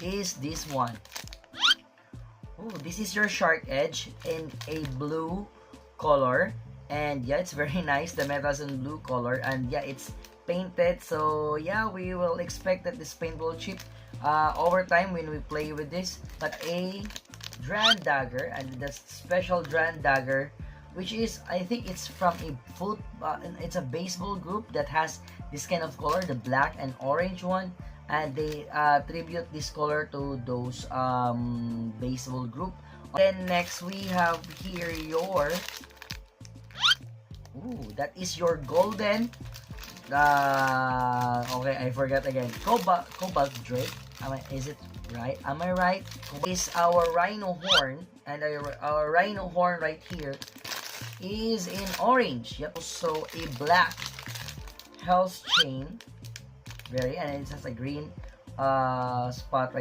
is this one. Oh, this is your Shark Edge in a blue color. And yeah, it's very nice. The metal's in blue color. And yeah, it's painted. So yeah, we will expect that this paint will chip over time when we play with this. But a Dran Dagger, and the special Dran Dagger, which is, I think it's from it's a baseball group that has this kind of color, the black and orange one. And they tribute this color to those baseball group. Then next we have here your that is your golden okay, I forgot again. Cobalt Drake. Is it right? Am I right? Is our rhino horn, and our rhino horn right here is in orange. Yep. So a black Hell's Chain. And it has a green spot right